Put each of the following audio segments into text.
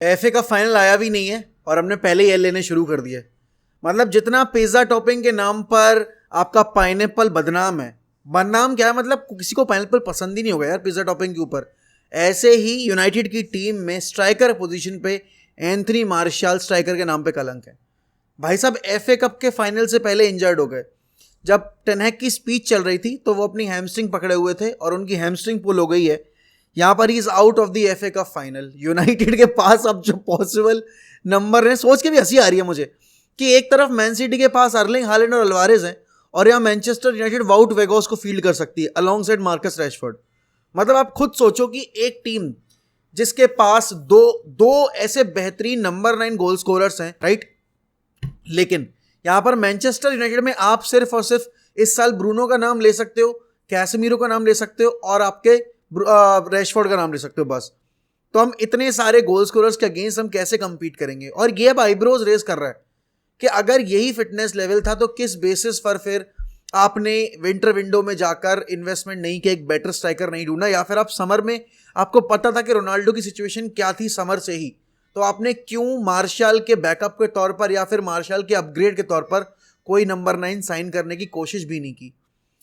FA का final आया भी नहीं है और हमने पहले ही एल लेने शुरू कर दिया। मतलब जितना पिज्जा टॉपिंग के नाम पर आपका पाइनएप्पल बदनाम है, बदनाम क्या है, मतलब किसी को पाइनएप्पल पसंद ही नहीं होगा यार पिज्जा टॉपिंग के ऊपर। ऐसे ही यूनाइटेड की टीम में स्ट्राइकर पोजीशन पे एंथनी मार्शल स्ट्राइकर के नाम पे कलंक है। भाई साहब एफए कप के फाइनल से पहले इंजर्ड हो गए। जब टेनहैग की स्पीच चल रही थी तो वो अपनी हैमस्ट्रिंग पकड़े हुए थे और उनकी हैमस्ट्रिंग पुल हो गई है। यहाँ पर he is out of the FA cup final. United के पास अब जो पॉसिबल नंबर है, सोच के भी हंसी आ रही है मुझे कि एक तरफ मैन सिटी के पास अर्लिंग हालैंड और अल्वारेज हैं और यहाँ मैनचेस्टर यूनाइटेड वाउट वेगोस को फील्ड कर सकती है अलोंग साइड मार्कस रैशफोर्ड। मतलब आप खुद सोचो कि एक टीम जिसके पास दो दो ऐसे बेहतरीन नंबर 9 गोल स्कोरर्स हैं, राइट, लेकिन यहां पर मैनचेस्टर यूनाइटेड में आप सिर्फ और सिर्फ इस साल ब्रूनो का नाम ले सकते हो, कैसेमीरो का नाम ले सकते हो और आपके रैशफोर्ड का नाम ले सकते हो बस। तो हम इतने सारे गोल स्कोरर्स के अगेंस्ट हम कैसे कंपीट करेंगे? और ये अब आईब्रोज रेज कर रहा है कि अगर यही फिटनेस लेवल था तो किस बेसिस पर फिर आपने विंटर विंडो में जाकर इन्वेस्टमेंट नहीं किया, एक बेटर स्ट्राइकर नहीं ढूंढा, या फिर आप समर में आपको पता था कि रोनाल्डो की सिचुएशन क्या थी समर से ही, तो आपने क्यों मार्शल के बैकअप के तौर पर या फिर मार्शल के अपग्रेड के तौर पर कोई नंबर 9 साइन करने की कोशिश भी नहीं की?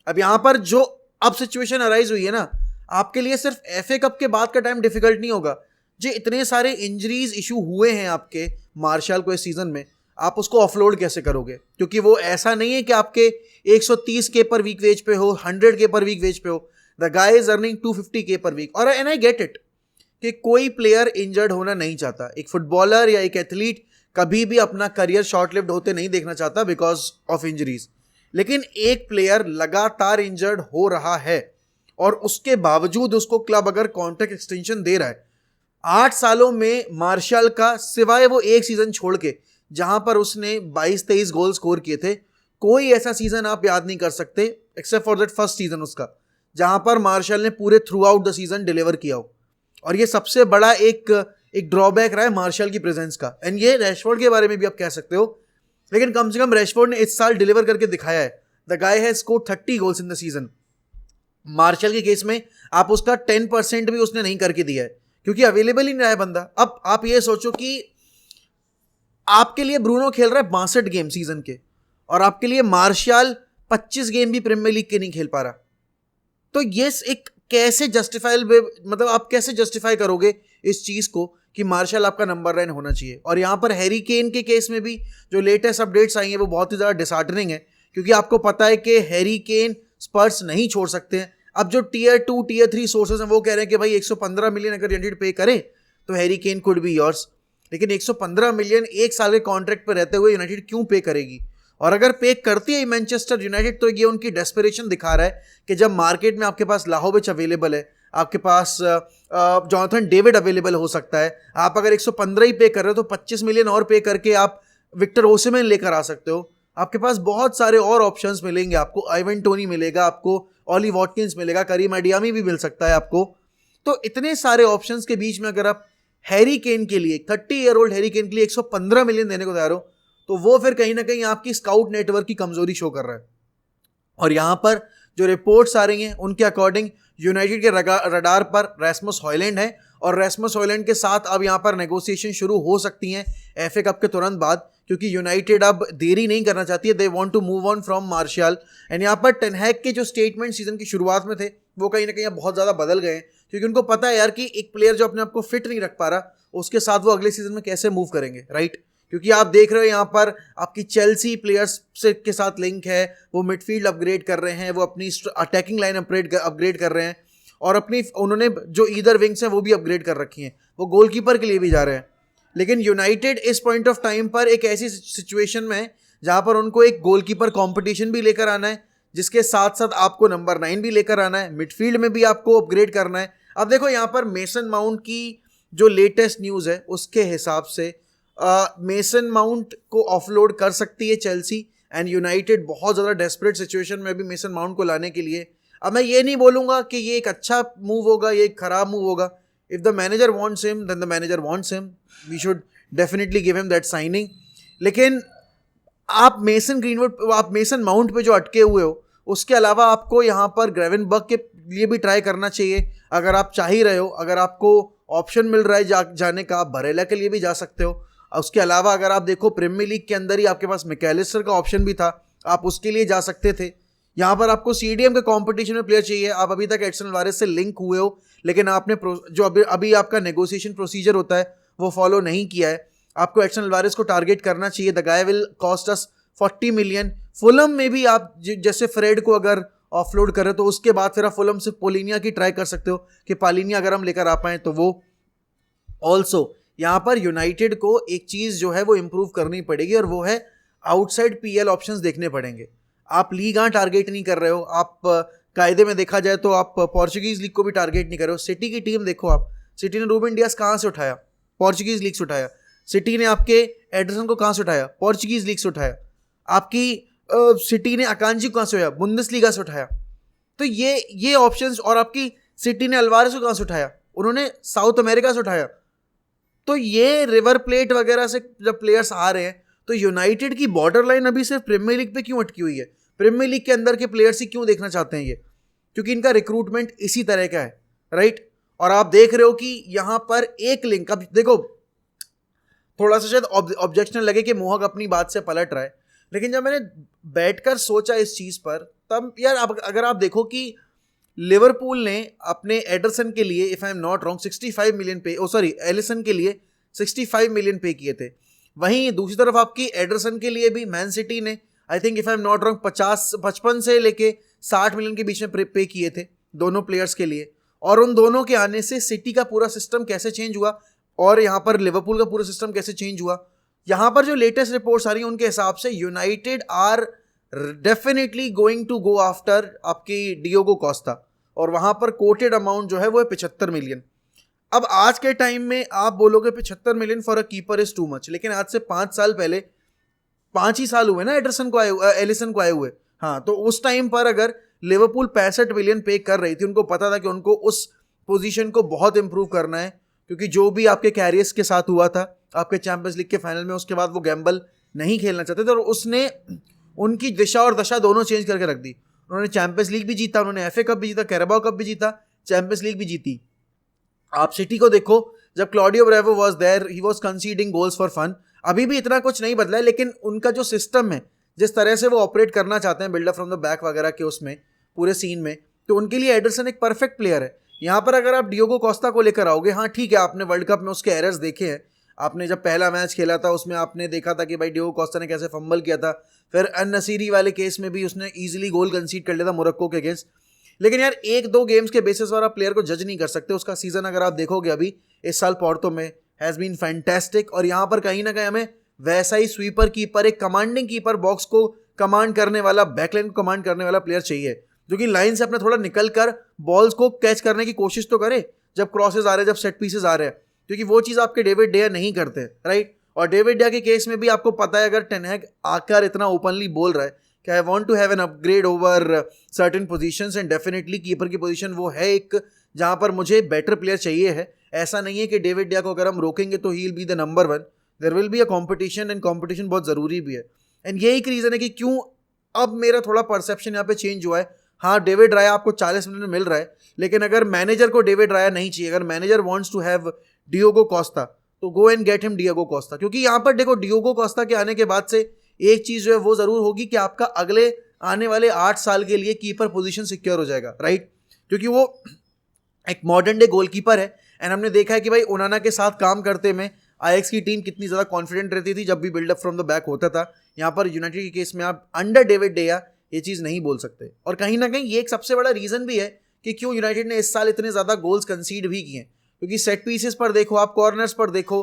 अब यहां पर जो अब सिचुएशन अराइज हुई है ना, आपके लिए सिर्फ एफए कप के बाद का टाइम डिफिकल्ट नहीं होगा। जो इतने सारे इंजरीज इशू हुए हैं आपके मार्शल को इस सीजन में, आप उसको ऑफलोड कैसे करोगे? क्योंकि वो ऐसा नहीं है कि आपके 130 के पर वीक वेज पे हो, 100 के पर वीक वेज पे हो। द गाय इज अर्निंग 250 के पर वीक। और एंड आई गेट इट कि कोई प्लेयर इंजर्ड होना नहीं चाहता। एक फुटबॉलर या एक एथलीट कभी भी अपना करियर शॉर्ट लिव्ड होते नहीं देखना चाहता बिकॉज ऑफ इंजरीज। लेकिन एक प्लेयर लगातार इंजर्ड हो रहा है और उसके बावजूद उसको क्लब अगर कॉन्ट्रैक्ट एक्सटेंशन दे रहा है, 8 सालों में मार्शल का सिवाय वो एक सीजन छोड़ के जहां पर उसने 22-23 गोल स्कोर किए थे, कोई ऐसा सीजन आप याद नहीं कर सकते except for that first season उसका, जहां पर मार्शल ने पूरे through out the season deliver किया हो। और ये सबसे बड़ा एक ड्रॉबैक रहा है मार्शल की प्रेजेंस का। एंड ये रैशफोर्ड के बारे में भी आप कह सकते हो, लेकिन कम से कम रैशफोर्ड ने इस साल डिलीवर करके दिखाया है। The guy has scored 30 goals in the season. Martial के केस में आप उसका 10% भी उसने नहीं करके दिया है क्योंकि अवेलेबल ही नहीं रहा है बंदा। अब आप ये सोचो कि आपके लिए ब्रूनो खेल रहा है 62 गेम सीजन के और आपके लिए मार्शल 25 गेम भी प्रीमियर लीग के नहीं खेल पा रहा। तो ये एक कैसे जस्टिफाइबल, मतलब आप कैसे जस्टिफाई करोगे इस चीज को कि मार्शल आपका नंबर 9 होना चाहिए? और यहां पर हैरी केन के केस में भी जो लेटेस्ट अपडेट्स आई हैं वो बहुत ही ज्यादा डिसहार्टनिंग है क्योंकि आपको पता है कि हैरी केन स्पर्स नहीं छोड़ सकते हैं। अब जो टीयर 2 टीयर 3 सोर्सेज हैं वो कह रहे हैं कि भाई 115 मिलियन अगर यूनाइटेड पे करे तो Harry Kane could be yours. लेकिन 115 मिलियन एक साल के कॉन्ट्रैक्ट पर रहते हुए यूनाइटेड क्यों पे करेगी? और अगर पे करती है मैनचेस्टर यूनाइटेड तो ये उनकी डेस्परेशन दिखा रहा है कि जब मार्केट में आपके पास लाहोविच अवेलेबल है, आपके पास जॉनथन डेविड अवेलेबल हो सकता है, आप अगर 115 ही पे कर रहे हो तो 25 मिलियन और पे करके आप विक्टर ओसिमेन लेकर आ सकते हो। आपके पास बहुत सारे और ऑप्शंस मिलेंगे आपको, आइवन टोनी मिलेगा आपको, ऑली वॉटकिंस मिलेगा, करीम अडियामी भी मिल सकता है आपको। तो इतने सारे ऑप्शंस के बीच में अगर आप हैरी केन के लिए 30 ईयर ओल्ड हैरी केन के लिए 115 मिलियन देने को तैयार हो तो वो फिर कहीं ना कहीं आपकी स्काउट नेटवर्क की कमजोरी शो कर रहा है। और यहां पर जो रिपोर्ट्स आ रही हैं उनके अकॉर्डिंग यूनाइटेड के रडार पर रैसमस हॉयलैंड है और रैसमस हॉयलैंड के साथ अब यहां पर नेगोशिएशन शुरू हो सकती हैं एफए कप के तुरंत बाद, क्योंकि यूनाइटेड अब देरी नहीं करना चाहती है। They want to move on from Martial. And यहाँ पर टेनहैग के जो स्टेटमेंट सीजन की शुरुआत में थे वो कहीं ना कहीं बहुत ज़्यादा बदल गए हैं क्योंकि उनको पता है यार कि एक प्लेयर जो अपने आप को फिट नहीं रख पा रहा उसके साथ वो अगले सीजन में कैसे मूव करेंगे, राइट? क्योंकि आप देख रहे हो यहाँ पर आपकी चेल्सी प्लेयर्स से के साथ लिंक है, वो मिडफील्ड अपग्रेड कर रहे हैं, वो अपनी अटैकिंग लाइन अपग्रेड कर रहे हैं और अपनी उन्होंने जो ईदर विंग्स हैं वो भी अपग्रेड कर रखी हैं, वो गोलकीपर के लिए भी जा रहे हैं। लेकिन यूनाइटेड इस पॉइंट ऑफ टाइम पर एक ऐसी सिचुएशन में है जहाँ पर उनको एक गोलकीपर कंपटीशन भी लेकर आना है, जिसके साथ साथ आपको नंबर 9 भी लेकर आना है, मिडफील्ड में भी आपको अपग्रेड करना है। अब देखो यहाँ पर मेसन माउंट की जो लेटेस्ट न्यूज़ है उसके हिसाब से मेसन माउंट को ऑफलोड कर सकती है चेल्सी एंड यूनाइटेड बहुत ज़्यादा डेस्परेट सिचुएशन में भी मेसन माउंट को लाने के लिए। अब मैं ये नहीं बोलूँगा कि ये एक अच्छा मूव होगा, ये एक खराब मूव होगा। If the manager wants him then the manager wants him, we should definitely give him that signing. लेकिन आप मेसन माउंट पे जो अटके हुए हो उसके अलावा आपको यहाँ पर ग्रेवेनबर्ग के लिए भी ट्राई करना चाहिए अगर आप चाह ही रहे हो, अगर आपको ऑप्शन मिल रहा है जाने का, आप बरेला के लिए भी जा सकते हो। उसके अलावा अगर आप देखो प्रीमियर लीग के अंदर ही आपके पास मैकलिस्टर का ऑप्शन भी था, आप उसके लिए जा सकते थे। यहाँ पर आपको सीडीएम के कंपटीशन में प्लेयर चाहिए, आप अभी तक एडसन अल्वारेस से लिंक हुए हो लेकिन आपने जो अभी आपका नेगोशिएशन प्रोसीजर होता है वो फॉलो नहीं किया है। आपको एडसन अल्वारेस को टारगेट करना चाहिए। The guy will cost us 40 million. Fulham में भी आप जैसे फ्रेड को अगर ऑफलोड करें तो उसके बाद फिर आप फुलम से पोलिनिया की ट्राई कर सकते हो कि पालिनिया अगर हम लेकर आ पाएँ तो वो। ऑल्सो यहाँ पर यूनाइटेड को एक चीज़ जो है वो इम्प्रूव करनी पड़ेगी और वो है आउटसाइड पीएल ऑप्शंस देखने पड़ेंगे। आप लीग टारगेट नहीं कर रहे हो, आप कायदे में देखा जाए तो आप पोर्चुगीज लीग को भी टारगेट नहीं कर रहे हो। सिटी की टीम देखो आप, सिटी ने रूबेन डियास कहाँ से उठाया? पोर्चुगीज लीग से उठाया। सिटी ने आपके एडरसन को कहाँ से उठाया? पोर्चुगीज लीग से उठाया। आपकी सिटी ने अकांजी को कहाँ से उठाया? बुंदेसलीगा से उठाया। तो ये ऑप्शंस, और आपकी सिटी ने अल्वारेस को कहाँ से उठाया? उन्होंने साउथ अमेरिका से उठाया। तो ये रिवर प्लेट वगैरह से जब प्लेयर्स आ रहे हैं तो यूनाइटेड की बॉर्डर लाइन अभी सिर्फ प्रीमियर लीग पे क्यों अटकी हुई है? प्रीमियर लीग के अंदर के प्लेयर्स ही क्यों देखना चाहते हैं ये? क्योंकि इनका रिक्रूटमेंट इसी तरह का है, राइट। और आप देख रहे हो कि यहाँ पर एक लिंक, अब देखो थोड़ा सा शायद ऑब्जेक्शन लगे कि मोहक अपनी बात से पलट रहा है, लेकिन जब मैंने बैठकर सोचा इस चीज़ पर तब यार अगर आप देखो कि लिवरपूल ने अपने एडरसन के लिए if I am not wrong 65 million पे, एलिसन के लिए 65 मिलियन पे किए थे। वहीं दूसरी तरफ आपकी एडरसन के लिए भी मैन सिटी ने I think if I am not wrong 55 से लेके 60 मिलियन के बीच में पे किए थे दोनों प्लेयर्स के लिए। और उन दोनों के आने से सिटी का पूरा सिस्टम कैसे चेंज हुआ और यहाँ पर लिवरपूल का पूरा सिस्टम कैसे चेंज हुआ। यहाँ पर जो लेटेस्ट रिपोर्ट्स आ रही हैं उनके हिसाब से United are definitely going to go after आपकी डियोगो कोस्टा, और वहाँ पर कोटेड अमाउंट जो है वो है 75 मिलियन। अब आज के टाइम में आप बोलोगे 75 million for a keeper is too much, लेकिन आज से 5 साल पहले, 5 ही साल हुए ना एडरसन को एलिसन को आए हुए, हाँ, तो उस टाइम पर अगर लिवरपूल 65 मिलियन पे कर रही थी, उनको पता था कि उनको उस पोजीशन को बहुत इंप्रूव करना है, क्योंकि जो भी आपके कैरियर्स के साथ हुआ था आपके चैंपियंस लीग के फाइनल में, उसके बाद वो गैम्बल नहीं खेलना चाहते थे और उसने उनकी दिशा और दशा दोनों चेंज करके रख दी। उन्होंने चैंपियंस लीग भी जीता, उन्होंने एफए कप भी जीता, कैराबाओ कप भी जीता, चैंपियंस लीग भी जीती। आप सिटी को देखो, जब Claudio Bravo was there he was conceding goals for fun. अभी भी इतना कुछ नहीं बदला है, लेकिन उनका जो सिस्टम है, जिस तरह से वो ऑपरेट करना चाहते हैं बिल्डअप फ्रॉम द बैक वगैरह के उसमें पूरे सीन में, तो उनके लिए एडरसन एक परफेक्ट प्लेयर है। यहाँ पर अगर आप डियोगो कोस्टा को लेकर आओगे, हाँ ठीक है, आपने वर्ल्ड कप में उसके एरर्स देखे हैं, आपने जब पहला मैच खेला था उसमें आपने देखा था कि भाई डियोगो कोस्टा ने कैसे फंबल किया था, फिर अन-नसीरी वाले केस में भी उसने ईजिली गोल कंसीड कर लिया था मोरक्को के अगेंस्ट। लेकिन यार एक दो गेम्स के बेसिस पर आप प्लेयर को जज नहीं कर सकते। उसका सीजन अगर आप देखोगे अभी इस साल पोर्टो में हैज़ बीन फैंटेस्टिक, और यहाँ पर कहीं ना कहीं हमें वैसा ही स्वीपर कीपर, एक कमांडिंग कीपर, बॉक्स को कमांड करने वाला, बैकलाइन को कमांड करने वाला प्लेयर चाहिए, जो कि लाइन से अपना थोड़ा निकल कर बॉल्स को कैच करने की कोशिश तो करे जब क्रॉसेज आ रहे हैं, जब सेट पीसेज आ रहे हैं, क्योंकि वो चीज़ आपके डेविड डेया नहीं करते, राइट। और डेविड डेया के केस में भी आपको पता है, अगर टेन हैग आकर इतना ओपनली बोल रहा है कि I want to have an upgrade over certain positions, and definitely keeper की पोजीशन वो है एक जहाँ पर मुझे बेटर प्लेयर चाहिए है। ऐसा नहीं है कि डेविड डेया को अगर हम रोकेंगे तो he will be the number 1। There will be a competition, and competition बहुत ज़रूरी भी है। एंड यही एक रीज़न है कि क्यों अब मेरा थोड़ा परसेप्शन यहाँ पे चेंज हुआ है। हाँ, डेविड राया आपको 40 मिनट में मिल रहा है, लेकिन अगर मैनेजर को डेविड राया नहीं चाहिए, अगर manager wants to have Diogo Costa, तो go and get him Diogo Costa. क्योंकि यहाँ पर देखो, डियोगो कोस्टा के आने के बाद से एक चीज़ जो है वो ज़रूर होगी कि आपका अगले आने वाले 8 साल के लिए कीपर पोजीशन सिक्योर हो जाएगा, राइट। क्योंकि वो एक मॉडर्न डे गोलकीपर है, एंड हमने देखा है कि भाई ओनाना के साथ काम करते में आईएक्स की टीम कितनी ज़्यादा कॉन्फिडेंट रहती थी जब भी बिल्डअप फ्रॉम द बैक होता था। यहाँ पर यूनाइटेड के केस में आप अंडर डेविड डेया ये चीज़ नहीं बोल सकते। और कहीं ना कहीं ये एक सबसे बड़ा रीज़न भी है कि क्यों यूनाइटेड ने इस साल इतने ज़्यादा गोल्स कंसीड भी किए, क्योंकि सेट पीसेस पर देखो, आप कॉर्नर्स पर देखो,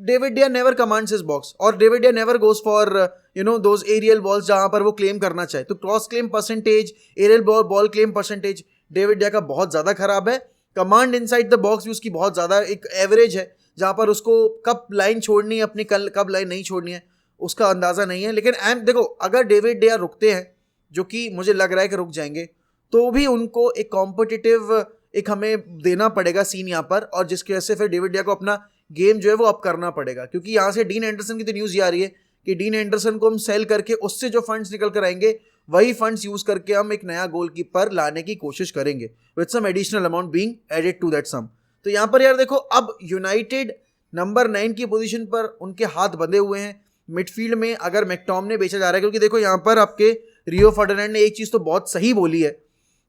David de Gea never commands his box, और David de Gea never goes for those aerial balls जहां पर वो क्लेम करना चाहे। तो cross claim percentage, aerial ball claim percentage David de Gea का बहुत ज़्यादा खराब है। कमांड इनसाइड द बॉक्स भी उसकी बहुत ज़्यादा एक एवरेज है, जहाँ पर उसको कब लाइन छोड़नी है अपनी, कब लाइन नहीं छोड़नी है उसका अंदाज़ा नहीं है। लेकिन देखो, अगर डेविड डेया रुकते हैं, जो कि मुझे लग रहा है कि रुक जाएंगे, तो भी उनको एक कॉम्पिटिटिव एक हमें देना पड़ेगा सीन यहाँ पर, और जिसकी वजह से फिर डेविड डेया को अपना गेम जो है वो अप करना पड़ेगा। क्योंकि यहाँ से डीन एंडरसन की तो न्यूज़ ये आ रही है कि डीन एंडरसन को हम सेल करके उससे जो फंड्स निकल कर आएंगे, वही फंड्स यूज़ करके हम एक नया गोलकीपर लाने की कोशिश करेंगे, with some additional amount being added to that sum. तो यहाँ पर यार देखो, अब यूनाइटेड नंबर 9 की पोजीशन पर उनके हाथ बंधे हुए हैं। मिडफील्ड में अगर मैकटोमिने बेचा जा रहा है, क्योंकि देखो यहाँ पर आपके रियो फर्डिनैंड ने एक चीज़ तो बहुत सही बोली है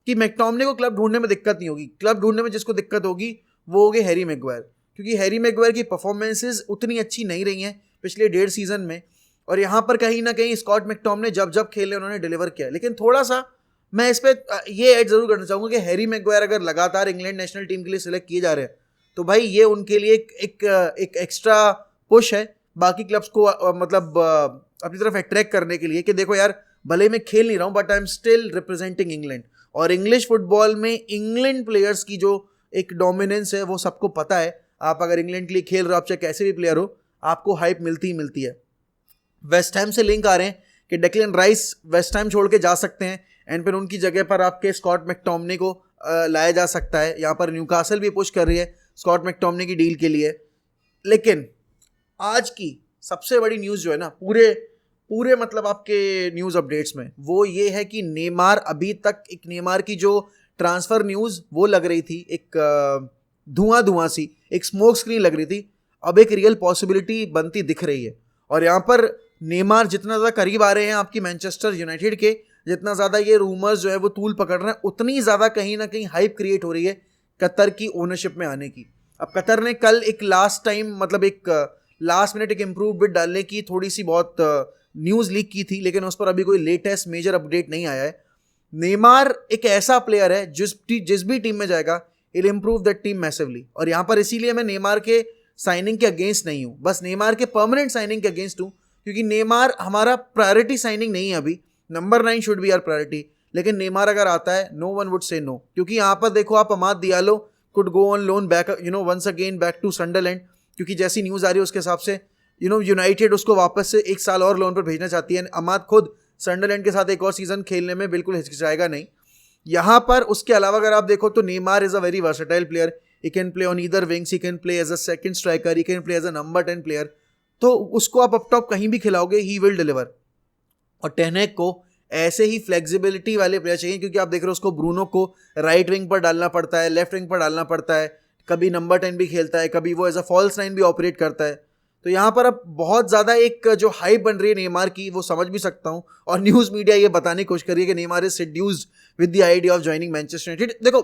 कि मैकटोमिने को क्लब ढूंढने में दिक्कत नहीं होगी। क्लब ढूंढने में जिसको दिक्कत होगी वो होगी हैरी मैगवायर, क्योंकि हैरी मैगवायर की परफॉर्मेंसेज उतनी अच्छी नहीं रही हैं पिछले 1.5 सीजन में। और यहाँ पर कहीं ना कहीं स्कॉट मैकटोमिने जब जब खेले उन्होंने डिलीवर किया। लेकिन थोड़ा सा मैं इस पर ये ऐड जरूर करना चाहूँगा कि हैरी मैगवायर अगर लगातार इंग्लैंड नेशनल टीम के लिए सिलेक्ट किए जा रहे हैं तो भाई ये उनके लिए एक एक्स्ट्रा पुश है बाकी क्लब्स को मतलब अपनी तरफ अट्रैक्ट करने के लिए कि देखो यार, भले मैं खेल नहीं रहा हूँ but I am still representing England. और इंग्लिश फुटबॉल में इंग्लैंड प्लेयर्स की जो एक डोमिनेंस है वो सबको पता है। आप अगर इंग्लैंड के लिए खेल रहे हो, आप चाहे कैसे भी प्लेयर हो, आपको हाइप मिलती ही मिलती है। वेस्ट हैम से लिंक आ रहे हैं कि डेक्लन राइस वेस्ट हैम छोड़ के जा सकते हैं एंड फिर उनकी जगह पर आपके स्कॉट मैकटोमिने को लाया जा सकता है। यहाँ पर न्यूकासल भी पुश कर रही है स्कॉट मैकटोमिने की डील के लिए। लेकिन आज की सबसे बड़ी न्यूज़ जो है ना पूरे मतलब आपके न्यूज़ अपडेट्स में, वो ये है कि नेमार, अभी तक एक नेमार की जो ट्रांसफ़र न्यूज़ वो लग रही थी, एक धुआं सी, एक स्मोक स्क्रीन लग रही थी, अब एक रियल पॉसिबिलिटी बनती दिख रही है। और यहाँ पर नेमार जितना ज़्यादा करीब आ रहे हैं आपकी मैनचेस्टर यूनाइटेड के, जितना ज़्यादा ये रूमर्स जो है वो तूल पकड़ रहे हैं, उतनी ज़्यादा कहीं ना कहीं हाइप क्रिएट हो रही है कतर की ओनरशिप में आने की। अब कतर ने कल एक लास्ट मिनट एक इम्प्रूव बिड डालने की थोड़ी सी बहुत न्यूज़ लीक की थी, लेकिन उस पर अभी कोई लेटेस्ट मेजर अपडेट नहीं आया है। नेमार एक ऐसा प्लेयर है जिस भी टीम में जाएगा it improve that team massively. और यहाँ पर इसीलिए मैं नेमार के साइनिंग के अगेंस्ट नहीं हूँ, बस नेमार के परमानेंट साइनिंग के अगेंस्ट हूँ, क्योंकि नेमार हमारा प्रायोरिटी साइनिंग नहीं है अभी। Number 9 should be our priority, लेकिन नेमार अगर आता है no one would say no. क्योंकि यहाँ पर देखो, आप Amad Diallo could go on loan back once again back to Sunderland, क्योंकि जैसी न्यूज़ आ रही है उसके हिसाब से यूनाइटेड उसको वापस से 1 साल और लोन पर भेजना चाहती है। अमाद खुद सनडरलैंड के साथ एक और सीजन खेलने में बिल्कुल हिचकिचाएगा नहीं। यहाँ पर उसके अलावा अगर आप देखो तो Neymar is a very versatile player. He can play on either wings, he can play as a second striker, he can play as a number 10 player. तो उसको आप अप टॉप कहीं भी खिलाओगे, ही विल डिलीवर। और ten Hag को ऐसे ही flexibility वाले प्लेयर चाहिए, क्योंकि आप देख रहे हो उसको ब्रूनो को राइट विंग पर डालना पड़ता है, लेफ्ट विंग पर डालना पड़ता है, कभी नंबर 10 भी खेलता है, कभी वो एज अ फॉल्स 9 भी ऑपरेट करता है। तो यहाँ पर अब बहुत ज़्यादा एक जो हाइप बन रही है नेमार की, वो समझ भी सकता हूँ। और न्यूज़ मीडिया ये बताने की कोशिश कर रही है कि Neymar is सेड्यूस्ड with the idea of joining Manchester United. देखो,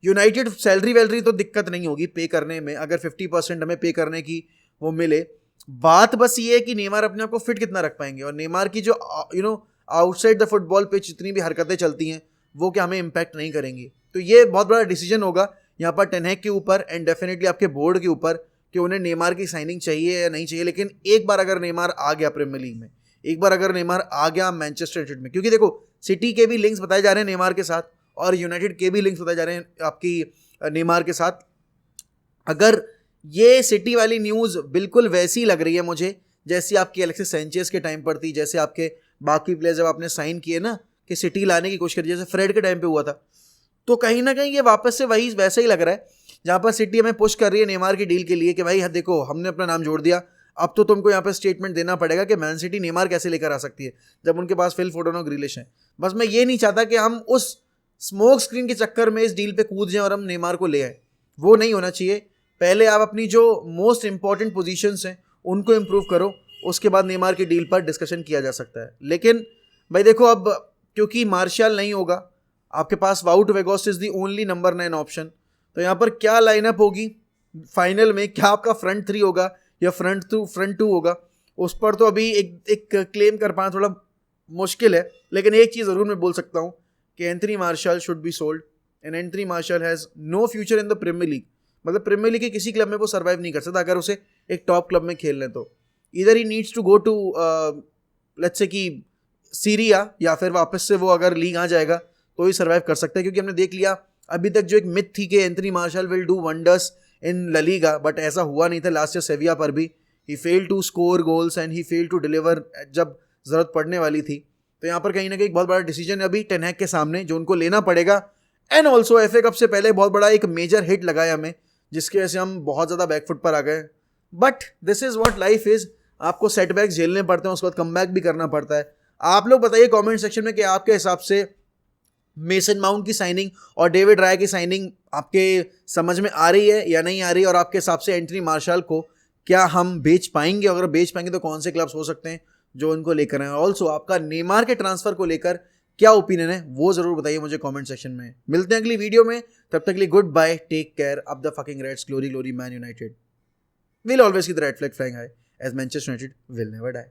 यूनाइटेड सैलरी वैलरी तो दिक्कत नहीं होगी पे करने में, अगर 50% हमें पे करने की वो मिले। बात बस ये है कि नेमार अपने आप को फिट कितना रख पाएंगे, और नेमार की जो आउटसाइड द फुटबॉल पे जितनी भी हरकतें चलती हैं वो क्या हमें इम्पैक्ट नहीं करेंगी। तो ये बहुत बड़ा डिसीजन होगा यहाँ पर टेन हैग के ऊपर एंड डेफिनेटली आपके बोर्ड के ऊपर कि उन्हें नेमार की साइनिंग चाहिए या नहीं चाहिए। लेकिन एक बार अगर नेमार आ गया प्रीमियर लीग में, एक बार अगर नेमार आ गया मैनचेस्टर यूनाइटेड में, क्योंकि देखो सिटी के भी लिंक्स बताए जा रहे हैं नेमार के साथ और यूनाइटेड के भी लिंक्स बताए जा रहे हैं आपकी नेमार के साथ। अगर ये सिटी वाली न्यूज़ बिल्कुल वैसी लग रही है मुझे जैसी आपकी एलेक्सिस सैंचेज के टाइम पर थी, जैसे आपके बाकी प्लेयर जब आपने साइन किए ना कि सिटी लाने की कोशिश करी, जैसे फ्रेड के टाइम पे हुआ था, तो कहीं ना कहीं ये वापस से वही वैसा ही लग रहा है जहाँ पर सिटी हमें पुश कर रही है नेमार की डील के लिए कि भाई देखो हमने अपना नाम जोड़ दिया, अब तो तुमको यहाँ पे स्टेटमेंट देना पड़ेगा कि मैन सिटी नेमार कैसे लेकर आ सकती है जब उनके पास फिल फोडन और ग्रिलिश हैं। बस मैं ये नहीं चाहता कि हम उस स्मोक स्क्रीन के चक्कर में इस डील पे कूद जाएं और हम नेमार को ले आए, वो नहीं होना चाहिए। पहले आप अपनी जो मोस्ट इंपॉर्टेंट पोजीशंस हैं उनको इम्प्रूव करो, उसके बाद नेमार की डील पर डिस्कशन किया जा सकता है। लेकिन भाई देखो, अब क्योंकि मार्शल नहीं होगा आपके पास, वाउट वेगोस is the only number 9 option. तो यहाँ पर क्या लाइनअप होगी फाइनल में, क्या आपका फ्रंट 3 होगा या फ्रंट टू होगा, उस पर तो अभी एक क्लेम कर पाना थोड़ा मुश्किल है। लेकिन एक चीज़ ज़रूर मैं बोल सकता हूँ कि Anthony Martial should be sold and Anthony Martial has no future in the Premier League. मतलब प्रीमियर लीग के किसी क्लब में वो सर्वाइव नहीं कर सकता अगर उसे एक टॉप क्लब में खेल लें तो। इधर he needs to go to let's say कि सीरिया, या फिर वापस से वो अगर लीग आ जाएगा तो ही सर्वाइव कर सकता है। क्योंकि हमने देख लिया अभी तक जो एक मिथ थी कि Anthony Martial will do wonders in La Liga, but ऐसा हुआ नहीं था। लास्ट ईयर सेविया पर भी he fail to score goals and he fail to deliver जब ज़रूरत पड़ने वाली थी। तो यहाँ पर कहीं ना कहीं एक बहुत बड़ा डिसीजन अभी टेन हैग के सामने जो उनको लेना पड़ेगा। एंड ऑल्सो FA कप से पहले बहुत बड़ा एक मेजर हिट लगाया हमें, जिसकी वजह से हम बहुत ज़्यादा बैकफुट पर आ गए। But this is what life is, आपको सेटबैक्स झेलने पड़ते हैं, उसके बाद कमबैक भी करना पड़ता है। आप लोग बताइए कमेंट सेक्शन में कि आपके हिसाब से मेसन माउंट की साइनिंग और डेविड राय की साइनिंग आपके समझ में आ रही है या नहीं आ रही है, और आपके हिसाब से एंथनी मार्शल को क्या हम बेच पाएंगे? अगर बेच पाएंगे तो कौन से क्लब्स हो सकते हैं जो उनको लेकर आए? ऑल्सो आपका नेमार के ट्रांसफर को लेकर क्या ओपिनियन है वो जरूर बताइए मुझे कमेंट सेक्शन में। मिलते हैं अगली वीडियो में, तब तक के लिए good bye, take care, up the fucking reds, glory glory Man United, will always keep the red flag flying high as Manchester United will never die.